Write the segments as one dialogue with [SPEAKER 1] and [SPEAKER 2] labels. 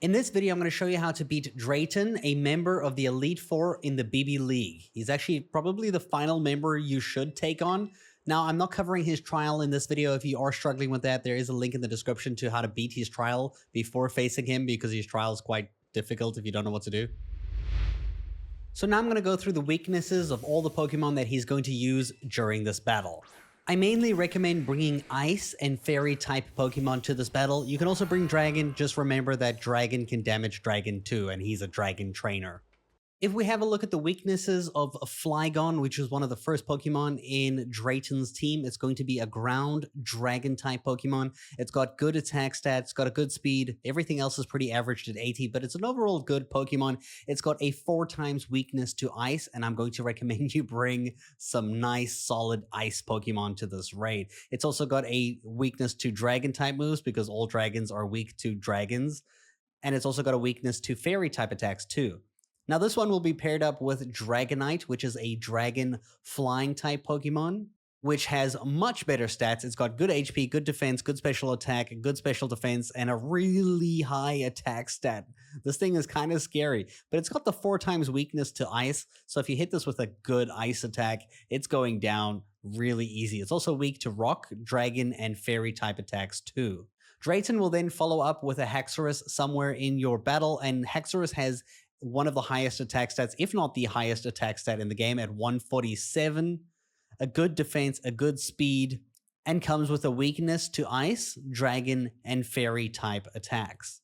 [SPEAKER 1] In this video, I'm going to show you how to beat Drayton, a member of the Elite Four in the BB League. He's actually probably the final member you should take on. Now, I'm not covering his trial in this video. If you are struggling with that, there is a link in the description to how to beat his trial before facing him, because his trial is quite difficult if you don't know what to do. So now I'm going to go through the weaknesses of all the Pokemon that he's going to use during this battle. I mainly recommend bringing Ice and Fairy type Pokemon to this battle. You can also bring Dragon, just remember that Dragon can damage Dragon too, and he's a Dragon trainer. If we have a look at the weaknesses of Flygon, which is one of the first Pokemon in Drayton's team, it's going to be a ground dragon type Pokemon. It's got good attack stats, got a good speed. Everything else is pretty averaged at 80, but it's an overall good Pokemon. It's got a 4 times weakness to ice, and I'm going to recommend you bring some nice solid ice Pokemon to this raid. It's also got a weakness to dragon type moves because all dragons are weak to dragons. And it's also got a weakness to fairy type attacks too. Now, this one will be paired up with Dragonite, which is a dragon flying type Pokemon, which has much better stats. It's got good HP, good defense, good special attack, good special defense, and a really high attack stat. This thing is kind of scary, but it's got the 4 times weakness to ice. So if you hit this with a good ice attack, it's going down really easy. It's also weak to rock, dragon, and fairy type attacks too. Drayton will then follow up with a Haxorus somewhere in your battle, and Haxorus has one of the highest attack stats, if not the highest attack stat in the game at 147, a good defense, a good speed, and comes with a weakness to ice, dragon, and fairy type attacks.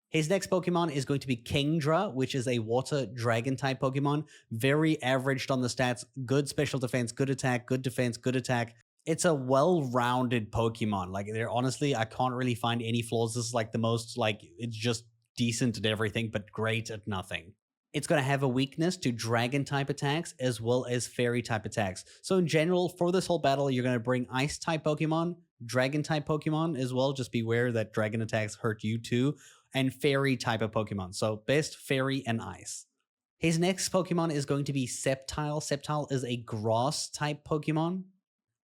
[SPEAKER 1] His next Pokemon is going to be Kingdra, which is a water dragon type Pokemon, very averaged on the stats, good special defense, good attack, good defense, good attack. It's a well-rounded Pokemon. Like, honestly, I can't really find any flaws. This is like the most, it's just decent at everything, but great at nothing. It's going to have a weakness to dragon type attacks as well as fairy type attacks. So in general, for this whole battle, you're going to bring ice type Pokemon, dragon type Pokemon as well. Just beware that dragon attacks hurt you too, and fairy type of Pokemon. So best fairy and ice. His next Pokemon is going to be Sceptile. Sceptile is a grass type Pokemon.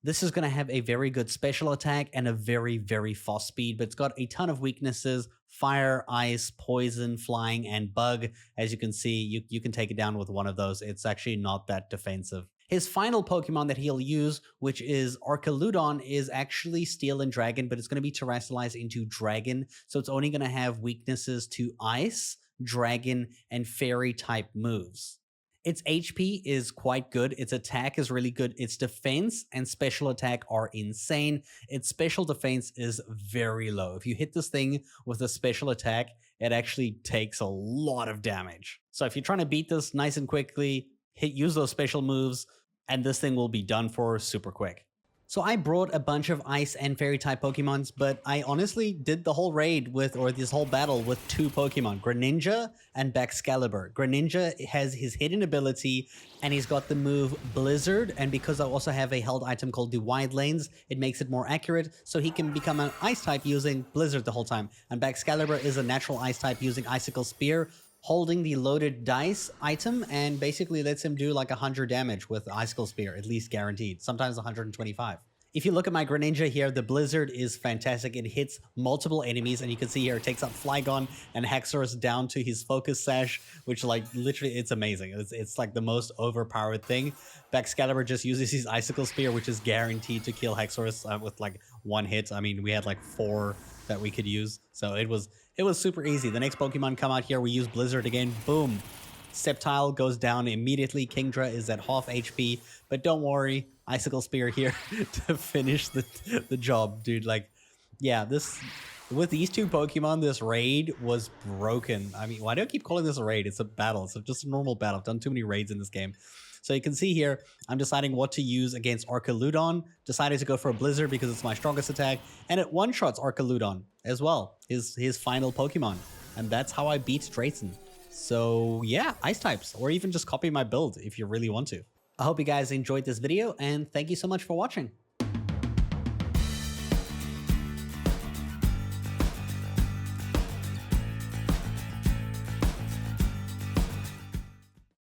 [SPEAKER 1] This is going to have a very good special attack and a very, very fast speed, but it's got a ton of weaknesses: fire, ice, poison, flying, and bug. As you can see, you can take it down with one of those. It's actually not that defensive. His final Pokemon that he'll use, which is Archaludon, is actually Steel and Dragon, but it's going to be terrestrialized into Dragon, so it's only going to have weaknesses to ice, dragon, and fairy type moves. Its HP is quite good, its attack is really good, its defense and special attack are insane, its special defense is very low. If you hit this thing with a special attack, it actually takes a lot of damage. So if you're trying to beat this nice and quickly, use those special moves, and this thing will be done for super quick. So I brought a bunch of ice and fairy type Pokemons, but I honestly did the whole raid this whole battle with 2 Pokemon, Greninja and Baxcalibur. Greninja has his hidden ability, and he's got the move Blizzard, and because I also have a held item called the Wide Lanes, it makes it more accurate, so he can become an ice type using Blizzard the whole time. And Baxcalibur is a natural ice type using Icicle Spear, holding the loaded dice item, and basically lets him do like 100 damage with Icicle Spear, at least guaranteed, sometimes 125. If you look at my Greninja here, the Blizzard is fantastic. It hits multiple enemies, and you can see here it takes up Flygon and Haxorus down to his Focus Sash, which literally it's amazing. It's like the most overpowered thing. Baxcalibur just uses his Icicle Spear, which is guaranteed to kill Haxorus with like 1 hit. I mean, we had like 4 that we could use, so it was super easy. The next Pokemon come out here, we use Blizzard again, boom. Sceptile goes down immediately. Kingdra is at half HP, but don't worry, Icicle Spear here to finish the job, dude. Like, yeah, with these 2 Pokemon, this raid was broken. I mean, why do I keep calling this a raid? It's a battle. It's just a normal battle. I've done too many raids in this game. So you can see here, I'm deciding what to use against Archaludon. Decided to go for a Blizzard because it's my strongest attack, and it one-shots Archaludon as well, his final Pokemon. And that's how I beat Drayton. So yeah, ice types, or even just copy my build if you really want to. I hope you guys enjoyed this video, and thank you so much for watching.